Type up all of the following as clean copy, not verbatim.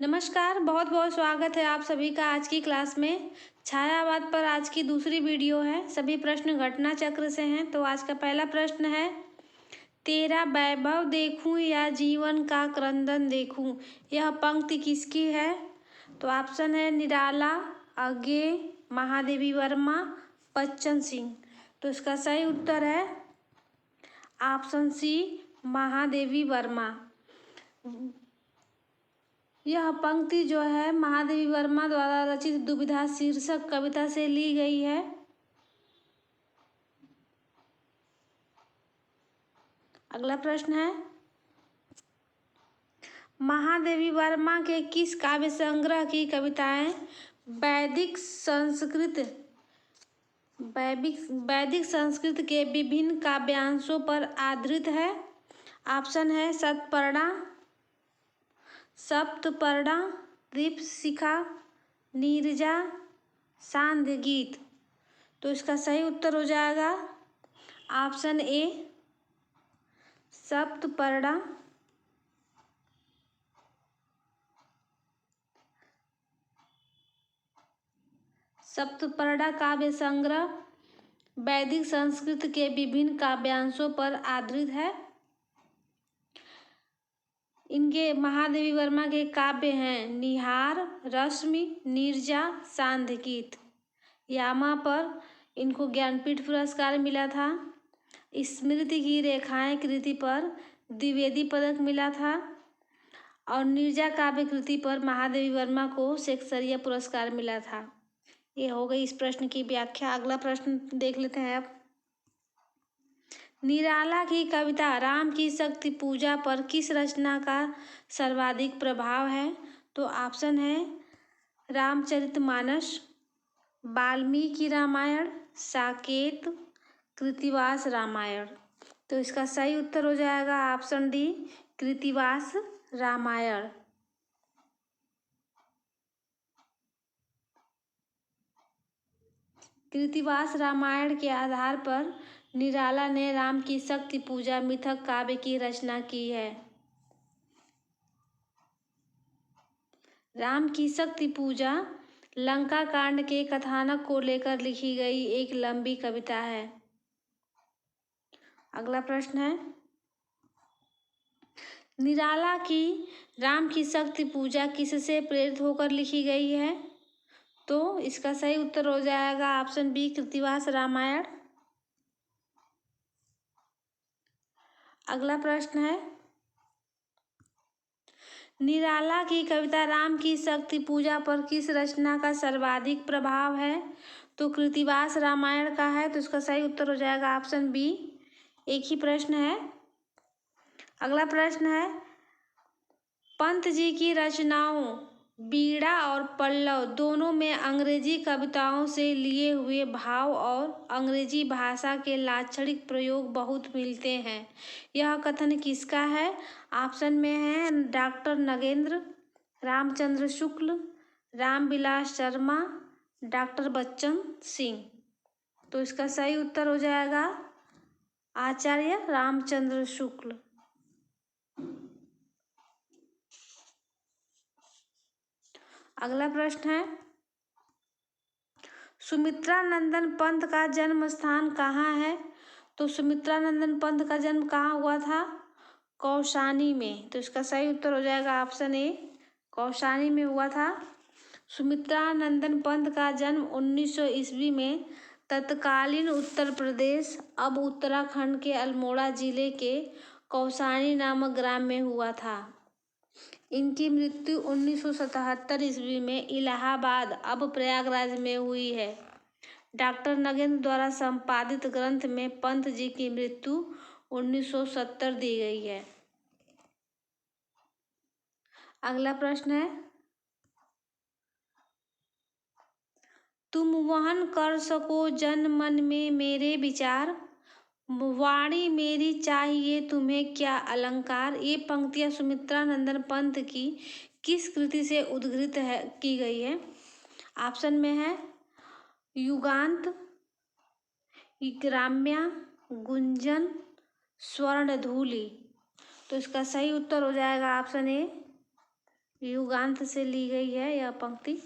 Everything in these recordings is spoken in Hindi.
नमस्कार, बहुत बहुत स्वागत है आप सभी का आज की क्लास में। छायावाद पर आज की दूसरी वीडियो है। सभी प्रश्न घटना चक्र से हैं। तो आज का पहला प्रश्न है, तेरा वैभव देखूं या जीवन का क्रंदन देखूं। यह पंक्ति किसकी है? तो ऑप्शन है निराला, अज्ञे, महादेवी वर्मा, बच्चन सिंह। तो इसका सही उत्तर है ऑप्शन सी, महादेवी वर्मा। यह पंक्ति जो है महादेवी वर्मा द्वारा रचित दुविधा शीर्षक कविता से ली गई है। अगला प्रश्न है, महादेवी वर्मा के किस काव्य संग्रह की कविताएं वैदिक संस्कृत के विभिन्न काव्यांशों पर आधारित है? ऑप्शन है सतपर्णा, सप्तपर्णा, दीपशिखा, नीरजा, सांध्य गीत। तो इसका सही उत्तर हो जाएगा ऑप्शन ए, सप्तपर्णा। सप्तपर्णा काव्य संग्रह वैदिक संस्कृत के विभिन्न काव्यांशों पर आधारित है। इनके महादेवी वर्मा के काव्य हैं निहार, रश्मि, नीरजा, सांध्य गीत। यामा पर इनको ज्ञानपीठ पुरस्कार मिला था। स्मृति की रेखाएं कृति पर द्विवेदी पदक मिला था और नीरजा काव्य कृति पर महादेवी वर्मा को शेक्सपियर पुरस्कार मिला था। ये हो गई इस प्रश्न की व्याख्या। अगला प्रश्न देख लेते हैं अब। निराला की कविता राम की शक्ति पूजा पर किस रचना का सर्वाधिक प्रभाव है? तो ऑप्शन है रामचरितमानस, वाल्मीकि रामायण, साकेत, कृत्तिवास रामायण। तो इसका सही उत्तर हो जाएगा ऑप्शन डी, कृत्तिवास रामायण। कृत्तिवास रामायण के आधार पर निराला ने राम की शक्ति पूजा मिथक काव्य की रचना की है। राम की शक्ति पूजा लंका कांड के कथानक को लेकर लिखी गई एक लंबी कविता है। अगला प्रश्न है, निराला की राम की शक्ति पूजा किससे प्रेरित होकर लिखी गई है? तो इसका सही उत्तर हो जाएगा ऑप्शन बी, कृत्तिवास रामायण। अगला प्रश्न है, निराला की कविता राम की शक्ति पूजा पर किस रचना का सर्वाधिक प्रभाव है? तो कृत्तिवास रामायण का है। तो इसका सही उत्तर हो जाएगा ऑप्शन बी। एक ही प्रश्न है। अगला प्रश्न है, पंत जी की रचनाओं बीड़ा और पल्लव दोनों में अंग्रेजी कविताओं से लिए हुए भाव और अंग्रेजी भाषा के लाक्षणिक प्रयोग बहुत मिलते हैं। यह कथन किसका है? ऑप्शन में है डॉक्टर नगेंद्र, रामचंद्र शुक्ल, रामविलास शर्मा, डॉक्टर बच्चन सिंह। तो इसका सही उत्तर हो जाएगा आचार्य रामचंद्र शुक्ल। अगला प्रश्न है, सुमित्रा नंदन पंत का जन्म स्थान कहाँ है? तो सुमित्रा नंदन पंत का जन्म कहाँ हुआ था? कौसानी में। तो इसका सही उत्तर हो जाएगा ऑप्शन ए, कौसानी में हुआ था। सुमित्रा नंदन पंत का जन्म 1900 ईस्वी में तत्कालीन उत्तर प्रदेश अब उत्तराखंड के अल्मोड़ा जिले के कौसानी नामक ग्राम में हुआ था। इनकी मृत्यु 1977 ईस्वी में इलाहाबाद अब प्रयागराज में हुई है। डॉक्टर नगेंद्र द्वारा संपादित ग्रंथ में पंत जी की मृत्यु 1970 दी गई है। अगला प्रश्न है, तुम वहन कर सको जन मन में मेरे विचार, वाणी मेरी चाहिए तुम्हें क्या अलंकार। ये पंक्तियां सुमित्रा नंदन पंत की किस कृति से उद्धृत की गई है? ऑप्शन में है युगांत, ग्राम्या, गुंजन, स्वर्णधूलि। तो इसका सही उत्तर हो जाएगा ऑप्शन ए, युगांत से ली गई है यह पंक्ति।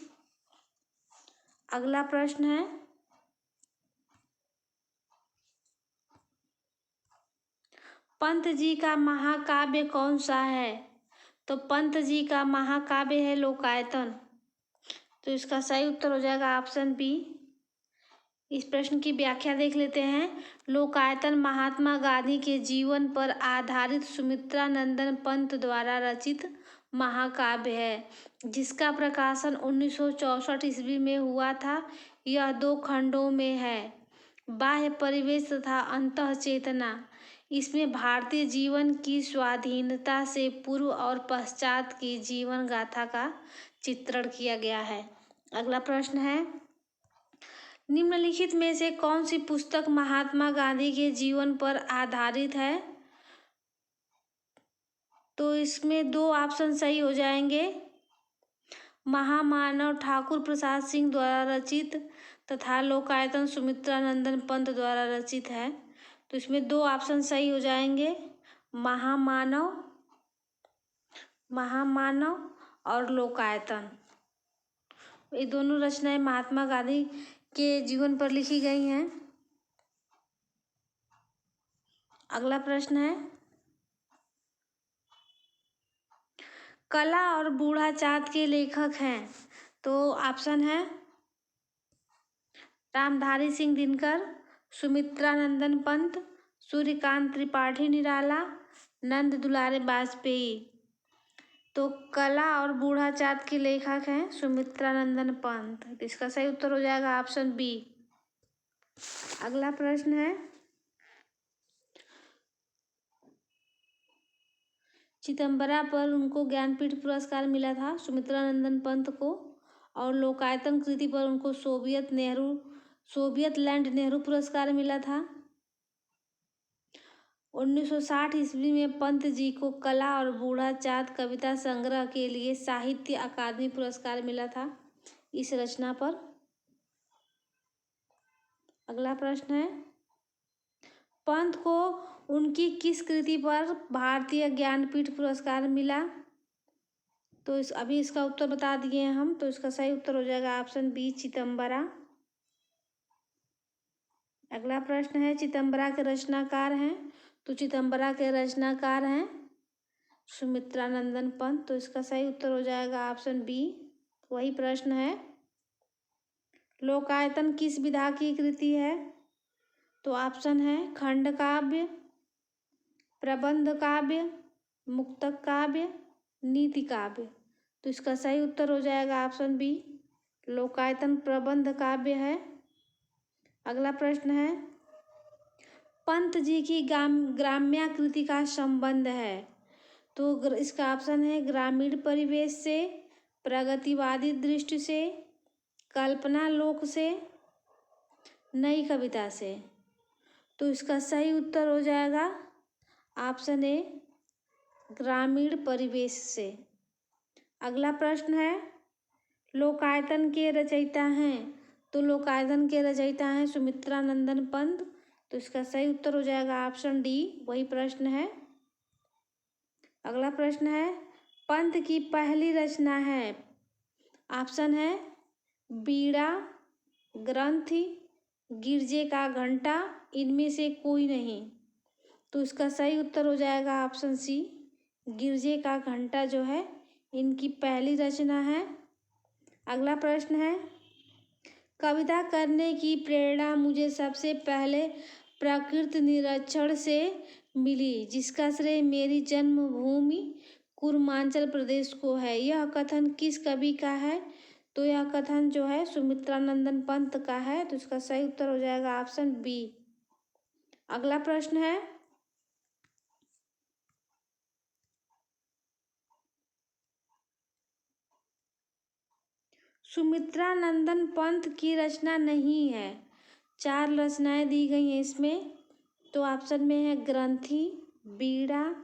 अगला प्रश्न है, पंत जी का महाकाव्य कौन सा है? तो पंत जी का महाकाव्य है लोकायतन। तो इसका सही उत्तर हो जाएगा ऑप्शन बी। इस प्रश्न की व्याख्या देख लेते हैं। लोकायतन महात्मा गांधी के जीवन पर आधारित सुमित्रा नंदन पंत द्वारा रचित महाकाव्य है, जिसका प्रकाशन 1964 ईस्वी में हुआ था। यह 2 खंडों में है, बाह्य परिवेश तथा अंतः चेतना। इसमें भारतीय जीवन की स्वाधीनता से पूर्व और पश्चात की जीवन गाथा का चित्रण किया गया है। अगला प्रश्न है, निम्नलिखित में से कौन सी पुस्तक महात्मा गांधी के जीवन पर आधारित है? तो इसमें 2 ऑप्शन सही हो जाएंगे। महामानव ठाकुर प्रसाद सिंह द्वारा रचित तथा लोकायतन सुमित्रा नंदन पंत द्वारा रचित है। तो इसमें 2 ऑप्शन सही हो जाएंगे, महामानव और लोकायतन। ये दोनों रचनाएं महात्मा गांधी के जीवन पर लिखी गई हैं। अगला प्रश्न है, कला और बूढ़ा चाँद के लेखक हैं? तो ऑप्शन है रामधारी सिंह दिनकर, सुमित्रा नंदन पंत, सूर्यकांत त्रिपाठी निराला, नंद दुलारे वाजपेयी। तो कला और बूढ़ा चाँद के लेखक हैं सुमित्रा नंदन पंत। तो इसका सही उत्तर हो जाएगा ऑप्शन बी। अगला प्रश्न है, चिदम्बरा पर उनको ज्ञानपीठ पुरस्कार मिला था सुमित्रा नंदन पंत को, और लोकायतन कृति पर उनको सोवियत लैंड नेहरू पुरस्कार मिला था। 1960 ईस्वी में पंत जी को कला और बूढ़ा चाँद कविता संग्रह के लिए साहित्य अकादमी पुरस्कार मिला था इस रचना पर। अगला प्रश्न है, पंत को उनकी किस कृति पर भारतीय ज्ञानपीठ पुरस्कार मिला? तो अभी इसका उत्तर बता दिए हैं हम। तो इसका सही उत्तर हो जाएगा ऑप्शन बी, चिदम्बरा। अगला प्रश्न है, चिदम्बरा के रचनाकार हैं? तो चिदम्बरा के रचनाकार हैं सुमित्रा नंदन पंत। तो इसका सही उत्तर हो जाएगा ऑप्शन बी। वही प्रश्न है, लोकायतन किस विधा की कृति है? तो ऑप्शन है खंड काव्य, प्रबंध काव्य, मुक्तक काव्य, नीति काव्य। तो इसका सही उत्तर हो जाएगा ऑप्शन बी, लोकायतन प्रबंध काव्य है। अगला प्रश्न है, पंत जी की ग्राम्य कृति का संबंध है? तो इसका ऑप्शन है ग्रामीण परिवेश से, प्रगतिवादी दृष्टि से, कल्पना लोक से, नई कविता से। तो इसका सही उत्तर हो जाएगा ऑप्शन ए, ग्रामीण परिवेश से। अगला प्रश्न है, लोकायतन के रचयिता हैं? तो लोकायतन के रचयिता हैं सुमित्रा नंदन पंत। तो इसका सही उत्तर हो जाएगा ऑप्शन डी। वही प्रश्न है। अगला प्रश्न है, पंत की पहली रचना है? ऑप्शन है बीड़ा, ग्रंथि, गिरजे का घंटा, इनमें से कोई नहीं। तो इसका सही उत्तर हो जाएगा ऑप्शन सी, गिरजे का घंटा जो है इनकी पहली रचना है। अगला प्रश्न है, कविता करने की प्रेरणा मुझे सबसे पहले प्रकृति निरीक्षण से मिली, जिसका श्रेय मेरी जन्मभूमि कुर्मांचल प्रदेश को है। यह कथन किस कवि का है? तो यह कथन जो है सुमित्रा नंदन पंत का है। तो इसका सही उत्तर हो जाएगा ऑप्शन बी। अगला प्रश्न है, सुमित्रा नंदन पंत की रचना नहीं है। 4 रचनाएं दी गई हैं इसमें। तो ऑप्शन में है ग्रंथि, बीड़ा,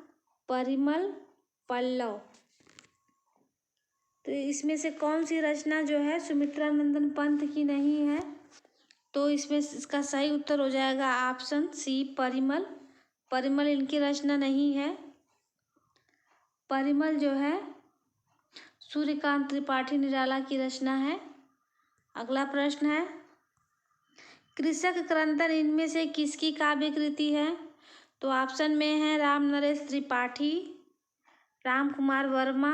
परिमल, पल्लव। तो इसमें से कौन सी रचना जो है सुमित्रा नंदन पंत की नहीं है? तो इसमें इसका सही उत्तर हो जाएगा ऑप्शन सी, परिमल। परिमल इनकी रचना नहीं है। परिमल जो है सूर्यकांत त्रिपाठी निराला की रचना है। अगला प्रश्न है, कृषक क्रंदन इनमें से किसकी काव्य कृति है? तो ऑप्शन में है राम नरेश त्रिपाठी, राम कुमार वर्मा,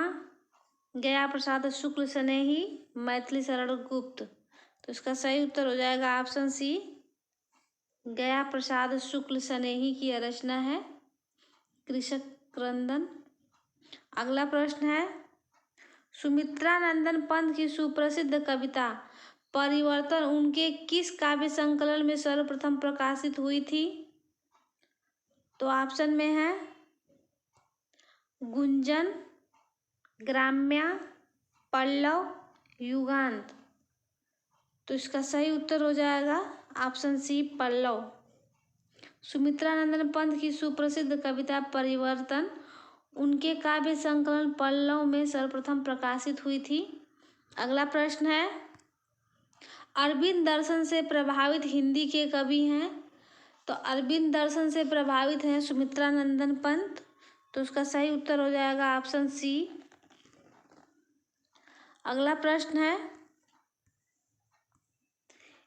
गया प्रसाद शुक्ल स्नेही, मैथिली शरण गुप्त। तो इसका सही उत्तर हो जाएगा ऑप्शन सी, गया प्रसाद शुक्ल स्नेही की रचना है कृषक क्रंदन। अगला प्रश्न है, सुमित्रा नंदन पंत की सुप्रसिद्ध कविता परिवर्तन उनके किस काव्य संकलन में सर्वप्रथम प्रकाशित हुई थी? तो ऑप्शन में है गुंजन, ग्राम्या, पल्लव, युगांत। तो इसका सही उत्तर हो जाएगा ऑप्शन सी, पल्लव। सुमित्रा नंदन पंत की सुप्रसिद्ध कविता परिवर्तन उनके काव्य संकलन पल्लव में सर्वप्रथम प्रकाशित हुई थी। अगला प्रश्न है, अरविंद दर्शन से प्रभावित हिंदी के कवि हैं? तो अरविंद दर्शन से प्रभावित हैं सुमित्रा नंदन पंत। तो उसका सही उत्तर हो जाएगा ऑप्शन सी। अगला प्रश्न है,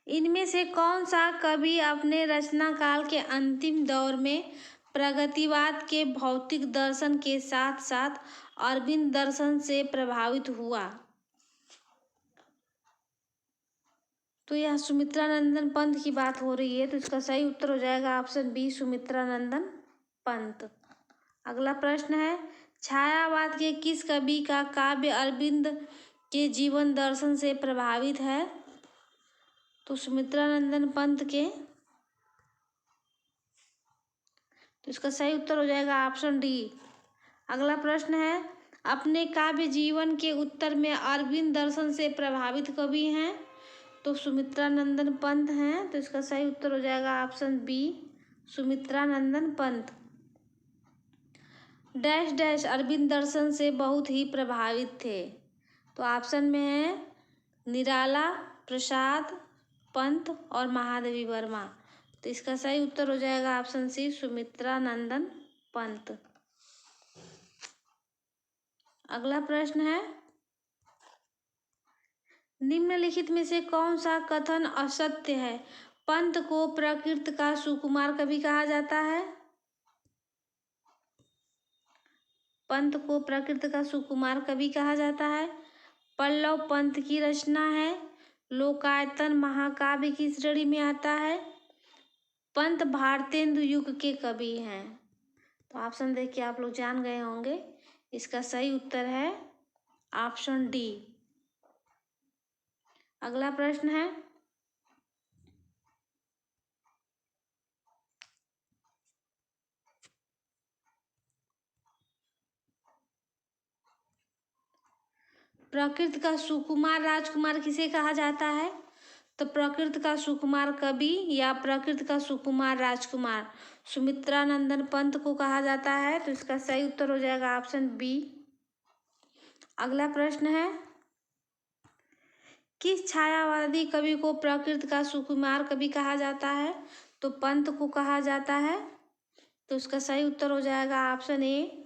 इनमें से कौन सा कवि अपने रचना काल के अंतिम दौर में प्रगतिवाद के भौतिक दर्शन के साथ साथ अरविंद दर्शन से प्रभावित हुआ? तो यह सुमित्रा नंदन पंत की बात हो रही है। तो इसका सही उत्तर हो जाएगा ऑप्शन बी, सुमित्रा नंदन पंत। अगला प्रश्न है, छायावाद के किस कवि का काव्य अरविंद के जीवन दर्शन से प्रभावित है? तो सुमित्रा नंदन पंत के। तो इसका सही उत्तर हो जाएगा ऑप्शन डी। अगला प्रश्न है, अपने काव्य जीवन के उत्तर में अरविंद दर्शन से प्रभावित कवि हैं? तो सुमित्रा नंदन पंत हैं। तो इसका सही उत्तर हो जाएगा ऑप्शन बी, सुमित्रा नंदन पंत। डैश डैश अरविंद दर्शन से बहुत ही प्रभावित थे। तो ऑप्शन में है निराला, प्रसाद, पंत और महादेवी वर्मा। तो इसका सही उत्तर हो जाएगा ऑप्शन सी, सुमित्रा नंदन पंत। अगला प्रश्न है, निम्नलिखित में से कौन सा कथन असत्य है? पंत को प्रकृति का सुकुमार कवि कहा जाता है। पंत को प्रकृति का सुकुमार कवि कहा जाता है। पल्लव पंत की रचना है। लोकायतन महाकाव्य की श्रेणी में आता है। पंत भारतेंदु युग के कवि हैं। तो ऑप्शन देख के आप लोग जान गए होंगे, इसका सही उत्तर है ऑप्शन डी। अगला प्रश्न है, प्रकृति का सुकुमार राजकुमार किसे कहा जाता है? तो प्रकृति का सुकुमार कवि या प्रकृति का सुकुमार राजकुमार सुमित्रा नंदन पंत को कहा जाता है। तो इसका सही उत्तर हो जाएगा ऑप्शन बी। अगला प्रश्न है, किस छायावादी कवि को प्रकृति का सुकुमार कवि कहा जाता है? तो पंत को कहा जाता है। तो इसका सही उत्तर हो जाएगा ऑप्शन ए।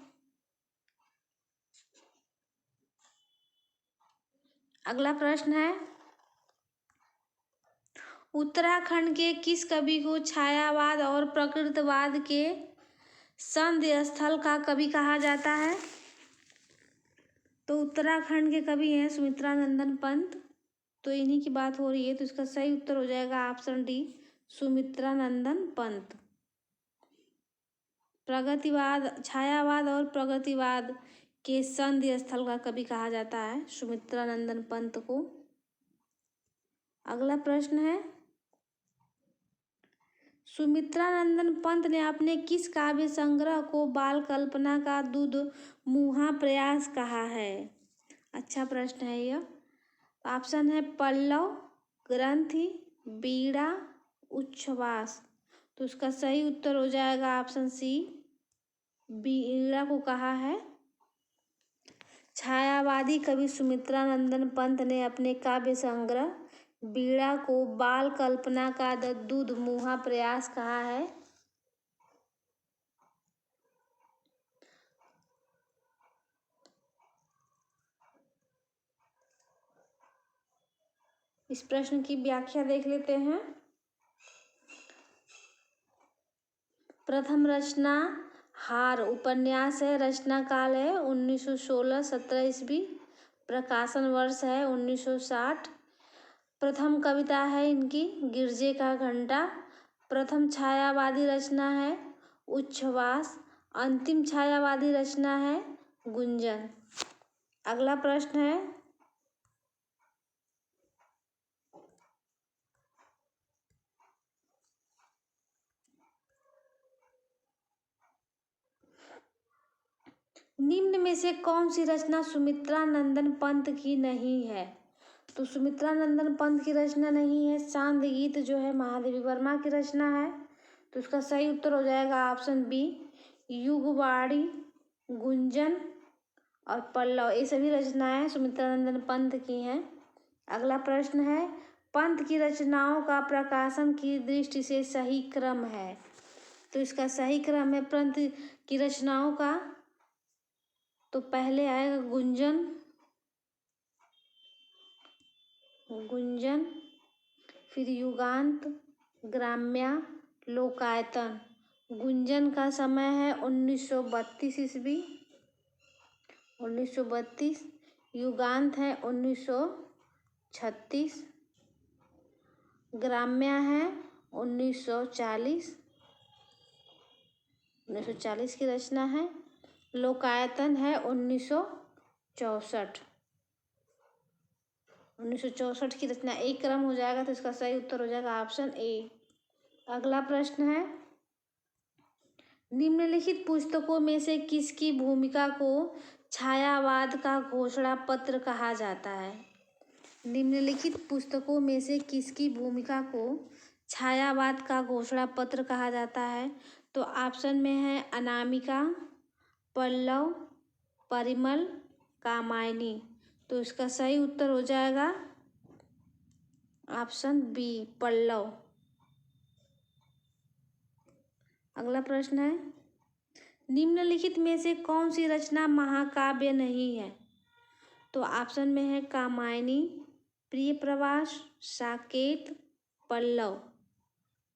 अगला प्रश्न है, उत्तराखंड के किस कवि को छायावाद और प्रकृतिवाद के संध्य स्थल का कवि कहा जाता है? तो उत्तराखंड के कवि हैं सुमित्रा नंदन पंत। तो इन्हीं की बात हो रही है। तो इसका सही उत्तर हो जाएगा ऑप्शन डी, सुमित्रा नंदन पंत। प्रगतिवाद, छायावाद और प्रगतिवाद के संध्य स्थल का कवि कहा जाता है सुमित्रा नंदन पंत को। अगला प्रश्न है, सुमित्रा नंदन पंत ने अपने किस काव्य संग्रह को बाल कल्पना का दूध मुहा प्रयास कहा है? अच्छा प्रश्न है यह। ऑप्शन है पल्लव, ग्रंथि, बीड़ा, उच्छ्वास। तो उसका सही उत्तर हो जाएगा ऑप्शन सी, बीड़ा को कहा है। छायावादी कवि सुमित्रा नंदन पंत ने अपने काव्य संग्रह बीड़ा को बाल कल्पना का दूध मुहा प्रयास कहा है। इस प्रश्न की व्याख्या देख लेते हैं। प्रथम रचना हार उपन्यास है। रचना काल है 1916 17 ईस्वी। प्रकाशन वर्ष है 1960। प्रथम कविता है इनकी गिरजे का घंटा। प्रथम छायावादी रचना है उच्छ्वास। अंतिम छायावादी रचना है गुंजन। अगला प्रश्न है निम्न में से कौन सी रचना सुमित्रा नंदन पंत की नहीं है? तो सुमित्रा नंदन पंत की रचना नहीं है। चांद गीत जो है महादेवी वर्मा की रचना है, तो इसका सही उत्तर हो जाएगा ऑप्शन बी युगवाणी, गुंजन और पल्लव। ये सभी रचनाएं सुमित्रा नंदन पंत की हैं। अगला प्रश्न है पंत की रचनाओं का प्रकाशन की दृष्टि से सही क्रम है? तो इसका सही क्रम है पंत की रचनाओं का, तो पहले आएगा गुंजन, फिर युगांत, ग्राम्या, लोकायतन। गुंजन का समय है 1932 ईस्वी, 1932। युगांत है 1936। ग्राम्या है 1940, 1940 की रचना है। लोकायतन है 1964, 1964 की रचना। एक क्रम हो जाएगा, तो इसका सही उत्तर हो जाएगा ऑप्शन ए। अगला प्रश्न है निम्नलिखित पुस्तकों में से किसकी भूमिका को छायावाद का घोषणा पत्र कहा जाता है? निम्नलिखित पुस्तकों में से किसकी भूमिका को छायावाद का घोषणा पत्र कहा जाता है? तो ऑप्शन में है अनामिका, पल्लव, परिमल, कामायनी। तो इसका सही उत्तर हो जाएगा ऑप्शन बी पल्लव। अगला प्रश्न है निम्नलिखित में से कौन सी रचना महाकाव्य नहीं है? तो ऑप्शन में है कामायनी, प्रियप्रवास, साकेत, पल्लव।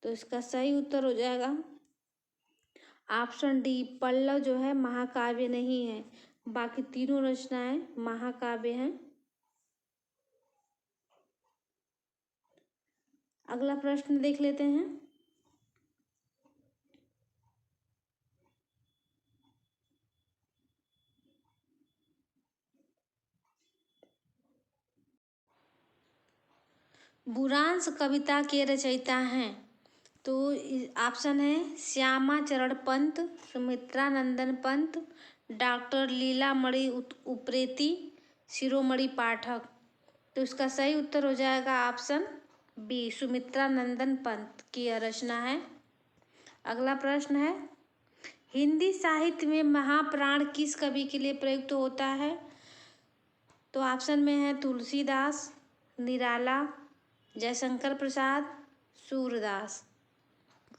तो इसका सही उत्तर हो जाएगा ऑप्शन डी पल्लव जो है महाकाव्य नहीं है। बाकी तीनों रचनाएं महाकाव्य हैं। अगला प्रश्न देख लेते हैं। बुरांश कविता के रचयिता हैं? तो ऑप्शन है श्यामा चरण पंत, सुमित्रा नंदन पंत, डॉक्टर लीलामणि उप्रेती, शिरोमणि पाठक। तो इसका सही उत्तर हो जाएगा ऑप्शन बी सुमित्रा नंदन पंत की यह रचना है। अगला प्रश्न है हिंदी साहित्य में महाप्राण किस कवि के लिए प्रयुक्त होता है? तो ऑप्शन में है तुलसीदास, निराला, जयशंकर प्रसाद, सूरदास।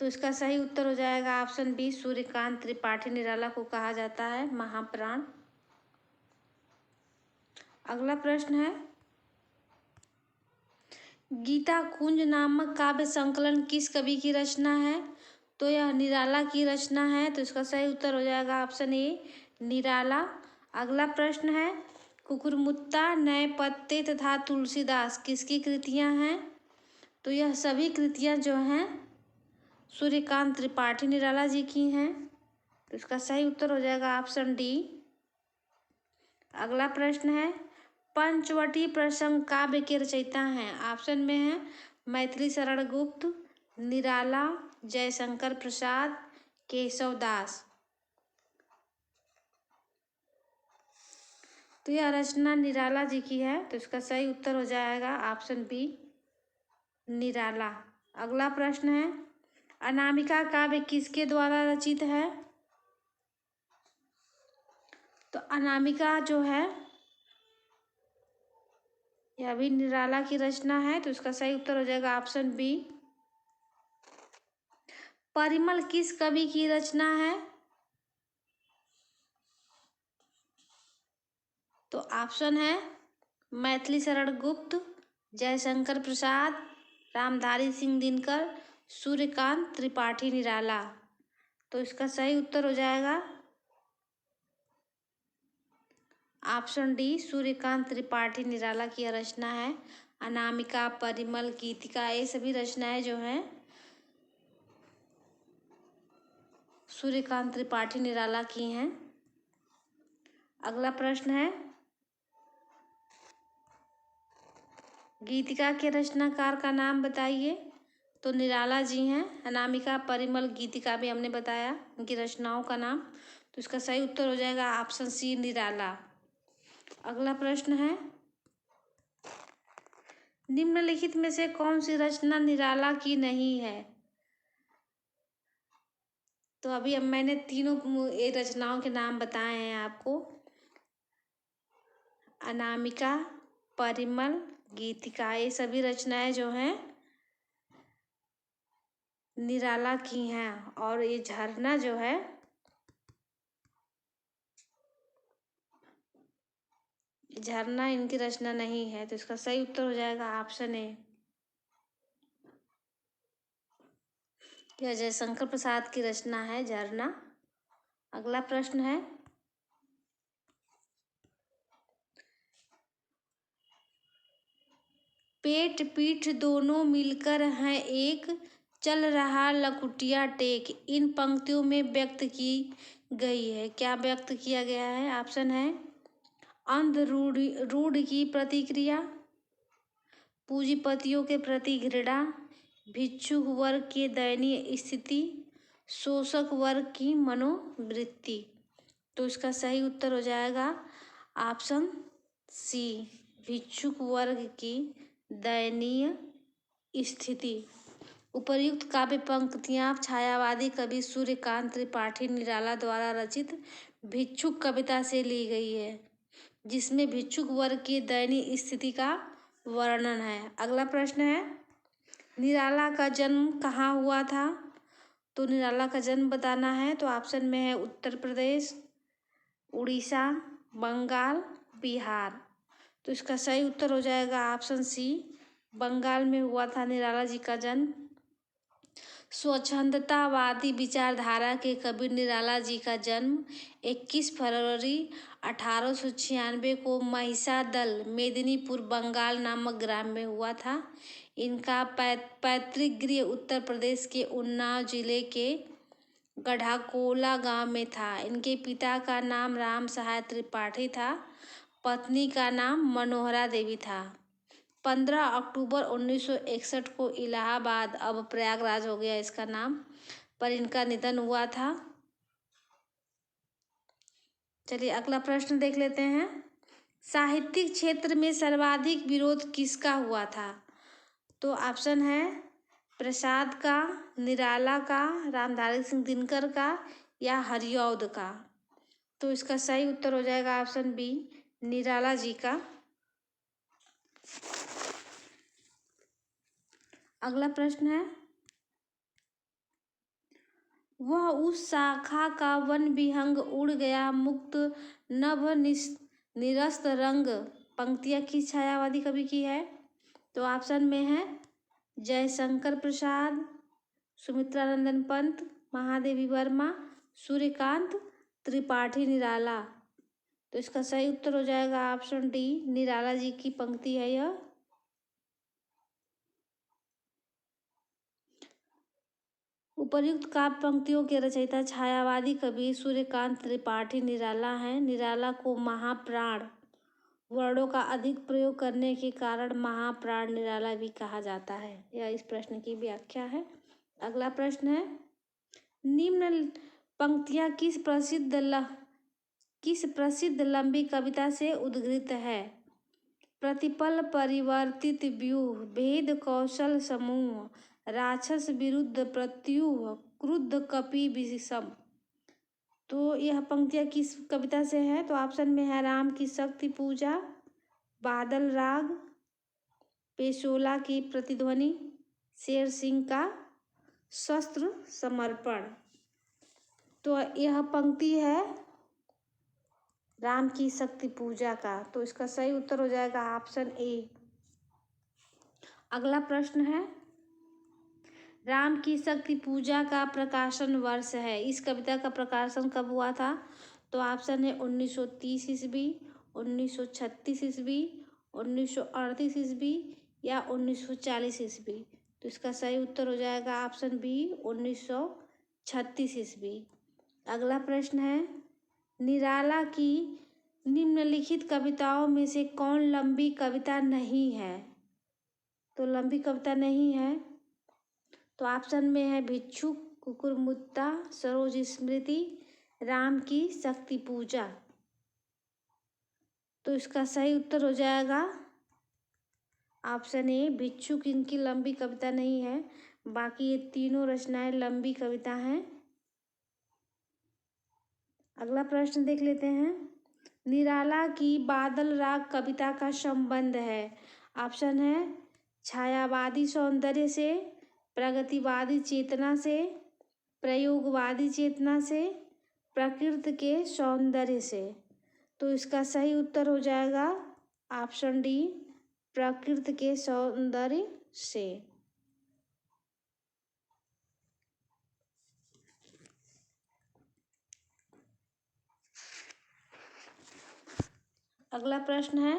तो इसका सही उत्तर हो जाएगा ऑप्शन बी सूर्यकांत त्रिपाठी निराला को कहा जाता है महाप्राण। अगला प्रश्न है गीता कुंज नामक काव्य संकलन किस कवि की रचना है? तो यह निराला की रचना है। तो इसका सही उत्तर हो जाएगा ऑप्शन ए निराला। अगला प्रश्न है कुकुरमुत्ता, नए पत्ते तथा तुलसीदास किसकी कृतियां हैं? तो यह सभी कृतियां जो हैं सूर्यकांत त्रिपाठी निराला जी की हैं। तो इसका सही उत्तर हो जाएगा ऑप्शन डी। अगला प्रश्न है पंचवटी प्रसंग काव्य के रचयिता हैं? ऑप्शन में है मैथिली शरण गुप्त, निराला, जयशंकर प्रसाद, केशव दास। तो यह रचना निराला जी की है। तो इसका सही उत्तर हो जाएगा ऑप्शन बी निराला। अगला प्रश्न है अनामिका काव्य किसके द्वारा रचित है? तो अनामिका जो है यह भी निराला की रचना है। तो इसका सही उत्तर हो जाएगा ऑप्शन बी। परिमल किस कवि की रचना है? तो ऑप्शन है मैथिली शरण गुप्त, जयशंकर प्रसाद, रामधारी सिंह दिनकर, सूर्यकांत त्रिपाठी निराला। तो इसका सही उत्तर हो जाएगा ऑप्शन डी, सूर्यकांत त्रिपाठी निराला की रचना है। अनामिका, परिमल, गीतिका, ये सभी रचनाएं जो हैं सूर्यकांत त्रिपाठी निराला की हैं। अगला प्रश्न है, गीतिका के रचनाकार का नाम बताइए। तो निराला जी हैं। अनामिका, परिमल, गीतिका भी हमने बताया उनकी रचनाओं का नाम। तो इसका सही उत्तर हो जाएगा ऑप्शन सी, निराला। अगला प्रश्न है, निम्नलिखित में से कौन सी रचना निराला की नहीं है। तो अभी अब मैंने तीनों ये रचनाओं के नाम बताए हैं आपको। अनामिका, परिमल, गीतिका, ये सभी रचनाएं जो हैं निराला की हैं। और ये झरना जो है झरना इनकी रचना नहीं है। तो इसका सही उत्तर हो जाएगा ऑप्शन ए, यह जयशंकर प्रसाद की रचना है झरना। अगला प्रश्न है, पेट पीठ दोनों मिलकर हैं एक, चल रहा लकुटिया टेक, इन पंक्तियों में व्यक्त की गई है। क्या व्यक्त किया गया है? ऑप्शन है अंध रूढ़ की प्रतिक्रिया, पूंजीपतियों के प्रति घृणा, भिक्षुक वर्ग की दयनीय स्थिति, शोषक वर्ग की मनोवृत्ति। तो इसका सही उत्तर हो जाएगा ऑप्शन सी, भिक्षुक वर्ग की दयनीय स्थिति। उपर्युक्त काव्य पंक्तियां छायावादी कवि सूर्यकांत त्रिपाठी निराला द्वारा रचित भिक्षुक कविता से ली गई है, जिसमें भिक्षुक वर्ग की दयनीय स्थिति का वर्णन है। अगला प्रश्न है, निराला का जन्म कहाँ हुआ था? तो निराला का जन्म बताना है। तो ऑप्शन में है उत्तर प्रदेश, उड़ीसा, बंगाल, बिहार। तो इसका सही उत्तर हो जाएगा ऑप्शन सी, बंगाल में हुआ था निराला जी का जन्म। स्वच्छंदतावादी विचारधारा के कवि निराला जी का जन्म 21 फरवरी 1896 को महिषादल, मेदिनीपुर, बंगाल नामक ग्राम में हुआ था। इनका पैतृक गृह उत्तर प्रदेश के उन्नाव जिले के गढ़ाकोला गांव में था। इनके पिता का नाम राम सहाय त्रिपाठी था, पत्नी का नाम मनोहरा देवी था। 15 अक्टूबर 1961 को इलाहाबाद, अब प्रयागराज हो गया इसका नाम, पर इनका निधन हुआ था। चलिए अगला प्रश्न देख लेते हैं, साहित्यिक क्षेत्र में सर्वाधिक विरोध किसका हुआ था? तो ऑप्शन है प्रसाद का, निराला का, रामधारी सिंह दिनकर का या हरिऔध का। तो इसका सही उत्तर हो जाएगा ऑप्शन बी, निराला जी का। अगला प्रश्न है, वह उस शाखा का वन विहंग उड़ गया मुक्त नभ निरस्त रंग, पंक्तियां किस छायावादी कवि की है? तो ऑप्शन में है जयशंकर प्रसाद, सुमित्रानंदन पंत, महादेवी वर्मा, सूर्यकांत त्रिपाठी निराला। तो इसका सही उत्तर हो जाएगा ऑप्शन डी, निराला जी की पंक्ति है यह। उपर्युक्त काव्य पंक्तियों के रचयिता छायावादी कवि सूर्यकांत त्रिपाठी निराला हैं। निराला को महाप्राण वर्णों का अधिक प्रयोग करने के कारण महाप्राण निराला भी कहा जाता है। यह इस प्रश्न की व्याख्या है। अगला प्रश्न है, निम्न पंक्तियां किस प्रसिद्ध लंबी कविता से उद्धृत है? प्रतिपल परिवर्तित व्यूह, भेद कौशल समूह, राक्षस विरुद्ध प्रत्यूह, क्रुद्ध कपि विषम। तो यह पंक्तियां किस कविता से है? तो ऑप्शन में है राम की शक्ति पूजा, बादल राग, पेशोला की प्रतिध्वनि, शेर सिंह का शस्त्र समर्पण। तो यह पंक्ति है राम की शक्ति पूजा का। तो इसका सही उत्तर हो जाएगा ऑप्शन ए। अगला प्रश्न है, राम की शक्ति पूजा का प्रकाशन वर्ष है। इस कविता का प्रकाशन कब हुआ था? तो ऑप्शन है 1930 ईस्वी, 1936 ईस्वी, 1938 ईस्वी या 1940 ईस्वी। तो इसका सही उत्तर हो जाएगा ऑप्शन बी 1936 ईस्वी। अगला प्रश्न है, निराला की निम्नलिखित कविताओं में से कौन लंबी कविता नहीं है? तो लंबी कविता नहीं है तो ऑप्शन में है भिक्षुक, कुकुरमुत्ता, सरोज स्मृति, राम की शक्ति पूजा। तो इसका सही उत्तर हो जाएगा ऑप्शन ए भिक्षुक। इनकी लंबी कविता नहीं है, बाकी ये तीनों रचनाएं लंबी कविता हैं। अगला प्रश्न देख लेते हैं, निराला की बादल राग कविता का संबंध है। ऑप्शन है छायावादी सौंदर्य से, प्रगतिवादी चेतना से, प्रयोगवादी चेतना से, प्रकृति के सौंदर्य से। तो इसका सही उत्तर हो जाएगा ऑप्शन डी प्रकृति के सौंदर्य से। अगला प्रश्न है,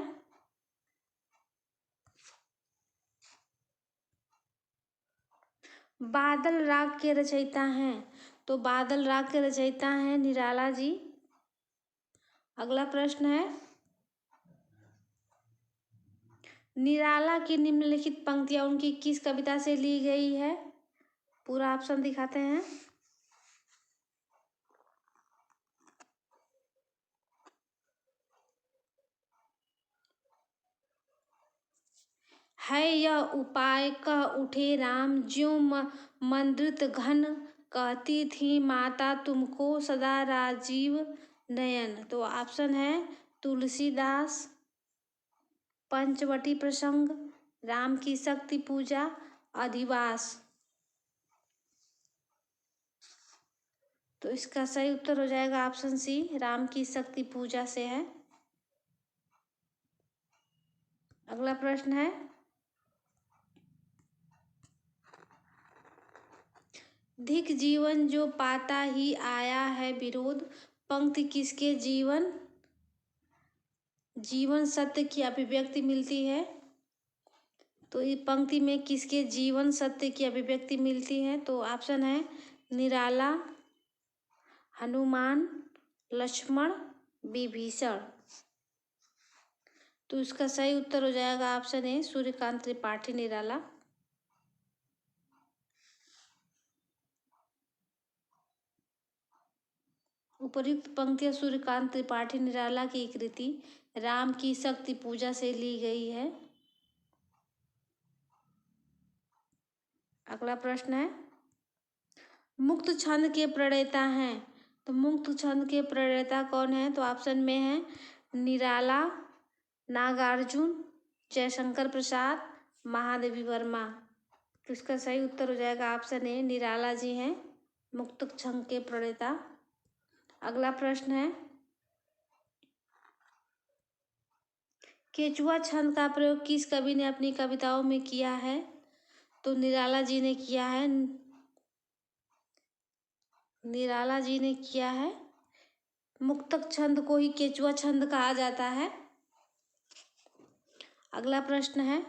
बादल राग के रचयिता हैं। तो बादल राग के रचयिता हैं निराला जी। अगला प्रश्न है, निराला की निम्नलिखित पंक्तियां उनकी किस कविता से ली गई है? पूरा ऑप्शन दिखाते हैं। है यह उपाय कह उठे राम, ज्यों मंद्रित घन, कहती थी माता तुमको सदा राजीव नयन। तो ऑप्शन है तुलसीदास, पंचवटी प्रसंग, राम की शक्ति पूजा, अधिवास। तो इसका सही उत्तर हो जाएगा ऑप्शन सी राम की शक्ति पूजा से है। अगला प्रश्न है, धिक जीवन जो पाता ही आया है विरोध, पंक्ति किसके जीवन सत्य की अभिव्यक्ति मिलती है? तो ये पंक्ति में किसके जीवन सत्य की अभिव्यक्ति मिलती है? तो ऑप्शन है निराला, हनुमान, लक्ष्मण, विभीषण। तो इसका सही उत्तर हो जाएगा ऑप्शन ए सूर्यकांत त्रिपाठी निराला। उपर्युक्त पंक्तियां सूर्यकांत त्रिपाठी निराला की कृति राम की शक्ति पूजा से ली गई है। अगला प्रश्न है, मुक्त छंद के प्रणेता हैं। तो मुक्त छंद के प्रणेता कौन है? तो ऑप्शन में है निराला, नागार्जुन, जयशंकर प्रसाद, महादेवी वर्मा। तो इसका सही उत्तर हो जाएगा ऑप्शन ए निराला जी हैं मुक्त छंद के प्रणेता। अगला प्रश्न है, केचुआ छंद का प्रयोग किस कवि ने अपनी कविताओं में किया है? तो निराला जी ने किया है। निराला जी ने किया है। मुक्तक छंद को ही केचुआ छंद कहा जाता है। अगला प्रश्न है,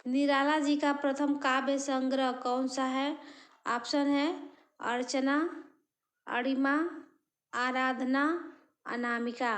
निराला जी का प्रथम काव्य संग्रह कौन सा है? ऑप्शन है अर्चना, अरिमा, आराधना, अनामिका।